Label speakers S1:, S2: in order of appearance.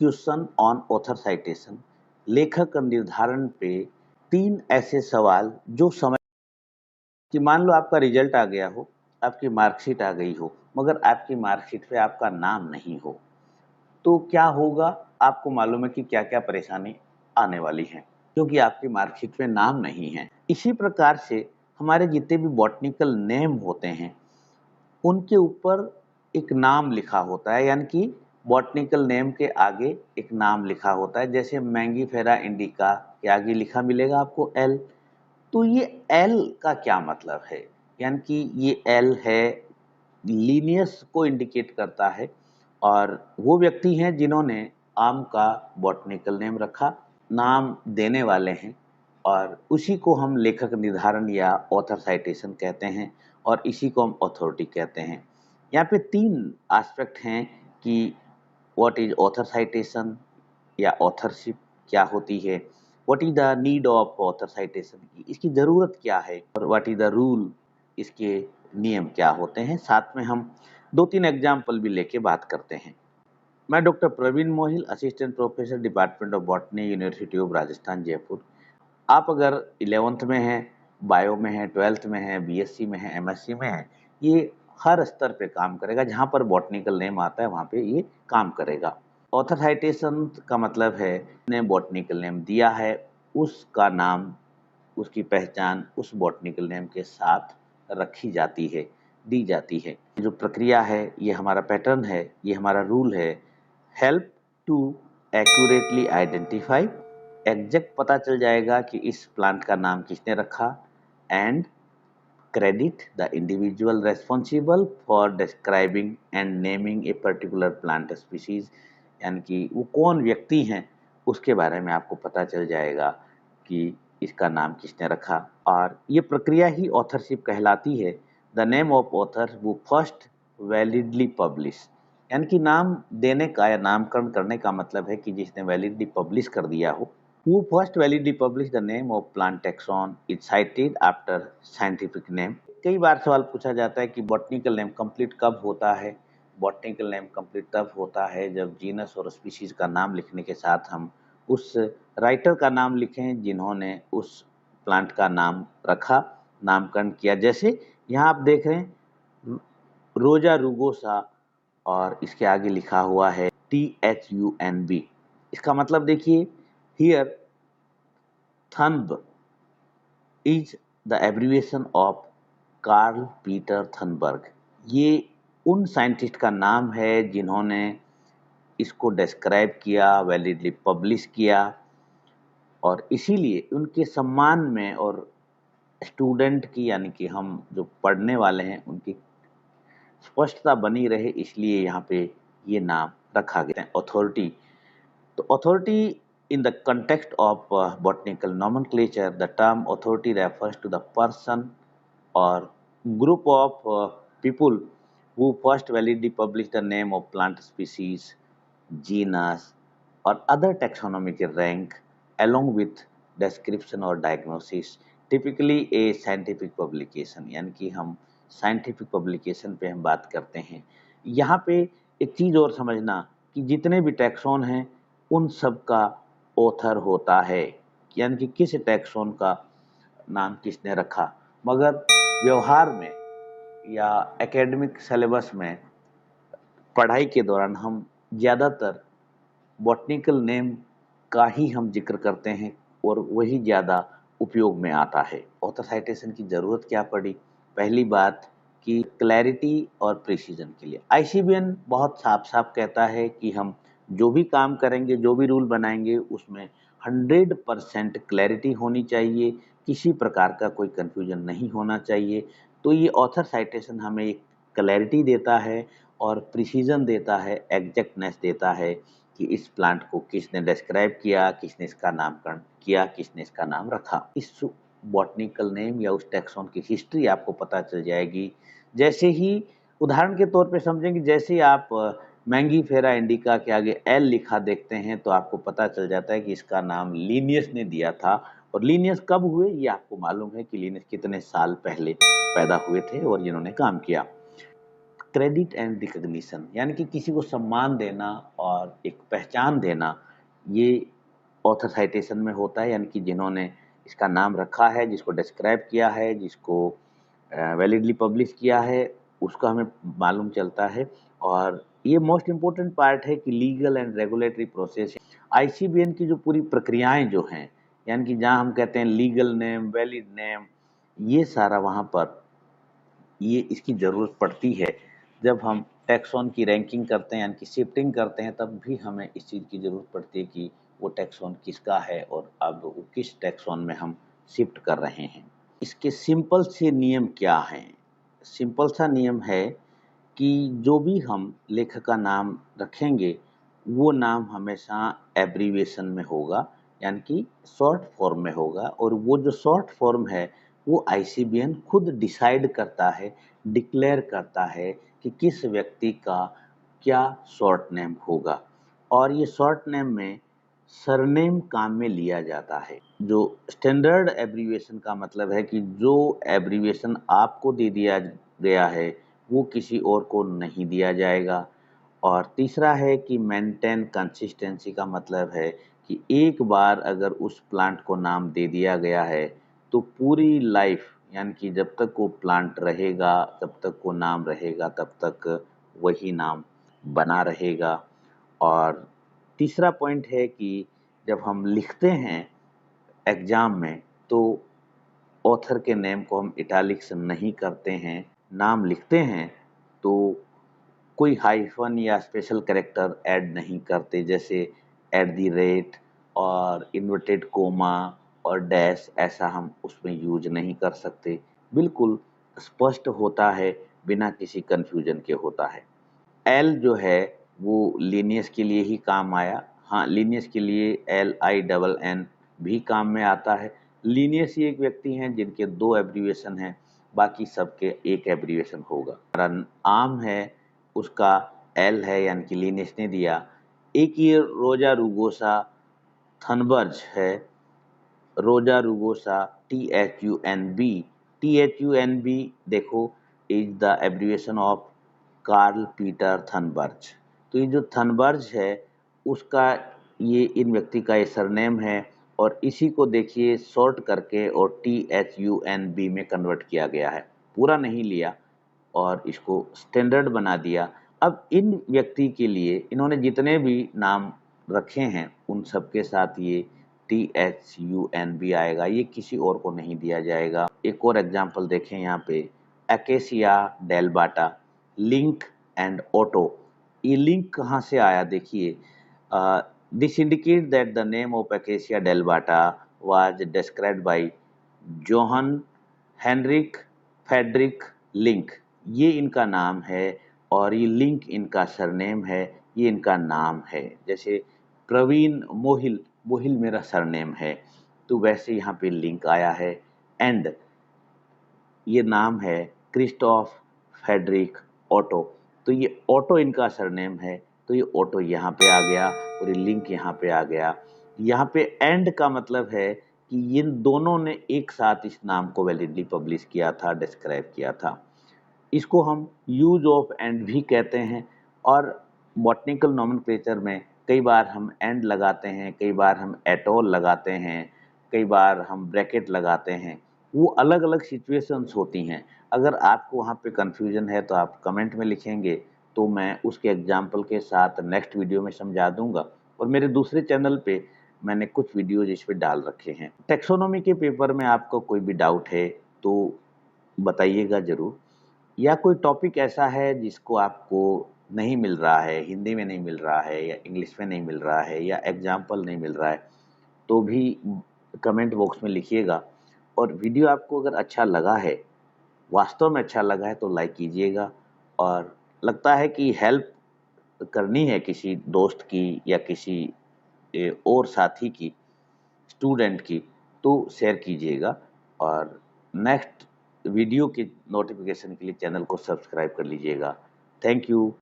S1: Question on author citation. लेखक निर्धारण पे 3 ऐसे सवाल जो समय कि मान लो आपका रिजल्ट आ गया हो, आपकी मार्कशीट आ गई हो, मगर आपकी मार्कशीट पे आपका नाम नहीं हो, तो क्या होगा? आपको मालूम है कि क्या-क्या परेशानी आने वाली है, क्योंकि आपकी मार्कशीट में नाम नहीं है। इसी प्रकार से हमारे जितने भी बॉटनिकल नेम होते हैं, उनके ऊपर एक नाम लिखा होता है, यानी कि बॉटनिकल नेम के आगे एक नाम लिखा होता है। जैसे मैंगीफेरा इंडिका के आगे लिखा मिलेगा आपको एल। तो ये एल का क्या मतलब है? यानी कि ये एल है, लीनियस को इंडिकेट करता है, और वो व्यक्ति हैं जिन्होंने आम का बॉटनिकल नेम रखा, नाम देने वाले हैं, और उसी को हम लेखक निर्धारण या ऑथर साइटेशन कहते हैं, और इसी को हम अथॉरिटी कहते हैं। यहाँ पे 3 एस्पेक्ट हैं कि व्हाट इज ऑथर साइटेशन या ऑथरशिप क्या होती है, what is the need of author citation, की इसकी ज़रूरत क्या है, और व्हाट इज द रूल, इसके नियम क्या होते हैं। साथ में हम 2-3 एग्जाम्पल भी लेके बात करते हैं। मैं doctor Praveen Mohil, assistant professor, department of botany, university of Rajasthan, Jaipur. आप अगर 11th में हैं, बायो में हैं, 12th में हैं, बीएससी में हैं, एमएससी में हैं, ये हर स्तर पे काम करेगा। जहाँ पर बॉटनिकल नेम आता है वहाँ पे ये काम करेगा। ऑथर साइटेशन का मतलब है ने बॉटनिकल नेम दिया है, उसका नाम, उसकी पहचान उस बॉटनिकल नेम के साथ रखी जाती है, दी जाती है। जो प्रक्रिया है, ये हमारा पैटर्न है, ये हमारा रूल है। Help to accurately identify, exact पता चल जाएगा कि इस प्लांट का नाम किसने रखा। And credit the individual responsible for describing and naming a particular plant species, यानी कि वो कौन व्यक्ति हैं उसके बारे में आपको पता चल जाएगा कि इसका नाम किसने रखा। और ये प्रक्रिया ही ऑथरशिप कहलाती है। द नेम ऑफ ऑथर वो फर्स्ट वैलिडली पब्लिश, यानी कि नाम देने का या नामकरण करने का मतलब है कि जिसने वैलिडली पब्लिश कर दिया हो। Who first validly published the name of plant taxon is cited after scientific name। कई बार सवाल पूछा जाता है कि बॉटनिकल नेम कंप्लीट कब होता है। बॉटनिकल नेम कंप्लीट तब होता है जब जीनस और स्पीशीज का नाम लिखने के साथ हम उस राइटर का नाम लिखें जिन्होंने उस प्लांट का नाम रखा, नामकरण किया। जैसे यहाँ आप देख रहे हैं रोजा रुगोसा, और इसके आगे लिखा हुआ है THUNB। इसका मतलब देखिए, here Thunb is the abbreviation of Carl Peter Thunberg. ये उन साइंटिस्ट का नाम है जिन्होंने इसको डिस्क्राइब किया, वैलिडली पब्लिश किया, और इसीलिए उनके सम्मान में और स्टूडेंट की, यानी कि हम जो पढ़ने वाले हैं, उनकी स्पष्टता बनी रहे, इसलिए यहाँ पे ये नाम रखा गया है अथॉरिटी। तो authority in the context of botanical nomenclature, the term authority refers to the person or group of people who first validly publish the name of plant species, genus, or other taxonomic rank along with description or diagnosis, typically a scientific publication। यानी कि हम scientific publication पे हम बात करते हैं। यहाँ पे एक चीज़ और समझना कि जितने भी टैक्सोन हैं उन सब का ऑथर होता है, यानी कि किस टैक्सोन का नाम किसने रखा। मगर व्यवहार में या एकेडमिक सिलेबस में पढ़ाई के दौरान हम ज़्यादातर बॉटनिकल नेम का ही हम जिक्र करते हैं, और वही ज़्यादा उपयोग में आता है। ऑथर साइटेशन की ज़रूरत क्या पड़ी? पहली बात कि क्लैरिटी और प्रिसीजन के लिए आईसीबीएन बहुत साफ साफ कहता है कि हम जो भी काम करेंगे, जो भी रूल बनाएंगे, उसमें 100% क्लैरिटी होनी चाहिए, किसी प्रकार का कोई कन्फ्यूजन नहीं होना चाहिए। तो ये ऑथर साइटेशन हमें एक क्लैरिटी देता है और प्रिसीजन देता है, एग्जैक्टनेस देता है कि इस प्लांट को किसने डिस्क्राइब किया, किसने इसका नामकरण किया, किसने इसका नाम रखा। इस बॉटनिकल नेम या उस टैक्सोन की हिस्ट्री आपको पता चल जाएगी। जैसे ही उदाहरण के तौर पे समझेंगे, जैसे ही आप मैंगीफेरा इंडिका के आगे एल लिखा देखते हैं तो आपको पता चल जाता है कि इसका नाम लीनियस ने दिया था। और लीनियस कब हुए ये आपको मालूम है कि लीनियस कितने साल पहले पैदा हुए थे और जिन्होंने काम किया। क्रेडिट एंड रिकग्निशन, यानी कि किसी को सम्मान देना और एक पहचान देना, ये ऑथर साइटेशन में होता है, यानी कि जिन्होंने इसका नाम रखा है, जिसको डिस्क्राइब किया है, जिसको वैलिडली पब्लिश किया है, उसका हमें मालूम चलता है। और ये मोस्ट इम्पोर्टेंट पार्ट है कि legal and regulatory process, ICBN की जो पूरी प्रक्रियाएं जो हैं, यानी कि जहाँ हम कहते हैं लीगल नेम, वैलिड नेम, ये सारा वहाँ पर ये इसकी ज़रूरत पड़ती है। जब हम टैक्सॉन की रैंकिंग करते हैं, यानी कि शिफ्टिंग करते हैं, तब भी हमें इस चीज़ की ज़रूरत पड़ती है कि वो टैक्सॉन किसका है और अब वो किस टैक्सॉन में हम शिफ्ट कर रहे हैं। इसके सिंपल से नियम क्या हैं? सिंपल सा नियम है कि जो भी हम लेखक का नाम रखेंगे, वो नाम हमेशा एब्रीविएशन में होगा, यानी कि शॉर्ट फॉर्म में होगा। और वो जो शॉर्ट फॉर्म है, वो आईसीबीएन खुद डिसाइड करता है, डिक्लेयर करता है कि किस व्यक्ति का क्या शॉर्ट नेम होगा। और ये शॉर्ट नेम में सरनेम काम में लिया जाता है। जो स्टैंडर्ड एब्रीविएशन का मतलब है कि जो एब्रीविएशन आपको दे दिया गया है, वो किसी और को नहीं दिया जाएगा। और तीसरा है कि मेंटेन कंसिस्टेंसी का मतलब है कि एक बार अगर उस प्लांट को नाम दे दिया गया है, तो पूरी लाइफ, यानी कि जब तक वो प्लांट रहेगा, तब तक वो नाम रहेगा, तब तक वही नाम बना रहेगा। और तीसरा पॉइंट है कि जब हम लिखते हैं एग्ज़ाम में, तो ऑथर के नेम को हम इटैलिक्स नहीं करते हैं। नाम लिखते हैं तो कोई हाइफ़न या स्पेशल कैरेक्टर ऐड नहीं करते, जैसे एट द रेट और इन्वर्टेड कोमा और डैश, ऐसा हम उसमें यूज़ नहीं कर सकते। बिल्कुल स्पष्ट होता है, बिना किसी कन्फ्यूजन के होता है। एल जो है वो लीनियस के लिए ही काम आया। हाँ, लीनियस के लिए LINN भी काम में आता है। लीनियस ही एक व्यक्ति हैं जिनके 2 एब्रीविएशन हैं, बाकी सबके 1 एब्रीविएशन होगा। हमारा आम है, उसका एल है, यानी कि लीनियस ने दिया। एक ये रोजा रुगोसा थनबर्ज है, रोजा रुगोसा THUNB। THUNB देखो is the abbreviation of Carl Peter Thunberg. तो ये जो थनबर्ज है, उसका ये इन व्यक्ति का ये सरनेम है, और इसी को देखिए शॉर्ट करके और THUNB में कन्वर्ट किया गया है, पूरा नहीं लिया और इसको स्टैंडर्ड बना दिया। अब इन व्यक्ति के लिए इन्होंने जितने भी नाम रखे हैं, उन सब के साथ ये THUNB आएगा, ये किसी और को नहीं दिया जाएगा। एक और एग्जांपल देखें यहाँ पे, अकेसिया डेलबाटा, लिंक एंड ऑटो। ये लिंक कहाँ से आया देखिए, this indicate that the name of Acacia dealbata was described by Johann Heinrich Friedrich Link. ये इनका नाम है और ये लिंक इनका सरनेम है, ये इनका नाम है। जैसे प्रवीण मोहिल, मोहिल मेरा सरनेम है, तो वैसे यहाँ पे लिंक आया है। एंड ये नाम है क्रिस्टोफ फेडरिक ऑटो, तो ये ऑटो इनका सरनेम है, तो ये ऑटो यहाँ पे आ गया और ये लिंक यहाँ पे आ गया। यहाँ पे एंड का मतलब है कि इन दोनों ने एक साथ इस नाम को वैलिडली पब्लिश किया था, डिस्क्राइब किया था। इसको हम यूज ऑफ एंड भी कहते हैं। और बॉटनिकल नोमेनक्लेचर में कई बार हम एंड लगाते हैं, कई बार हम एटॉल लगाते हैं, कई बार हम ब्रैकेट लगाते हैं। वो अलग अलग सिचुएशंस होती हैं। अगर आपको वहाँ पे कन्फ्यूजन है तो आप कमेंट में लिखेंगे, तो मैं उसके एग्जाम्पल के साथ नेक्स्ट वीडियो में समझा दूंगा। और मेरे दूसरे चैनल पे मैंने कुछ वीडियोज इस पर डाल रखे हैं। टेक्सोनॉमी के पेपर में आपको कोई भी डाउट है तो बताइएगा ज़रूर, या कोई टॉपिक ऐसा है जिसको आपको नहीं मिल रहा है, हिंदी में नहीं मिल रहा है या इंग्लिश में नहीं मिल रहा है या एग्जाम्पल नहीं मिल रहा है, तो भी कमेंट बॉक्स में लिखिएगा। और वीडियो आपको अगर अच्छा लगा है, वास्तव में अच्छा लगा है, तो लाइक कीजिएगा। और लगता है कि हेल्प करनी है किसी दोस्त की या किसी और साथी की, स्टूडेंट की, तो शेयर कीजिएगा। और नेक्स्ट वीडियो के नोटिफिकेशन के लिए चैनल को सब्सक्राइब कर लीजिएगा। Thank you.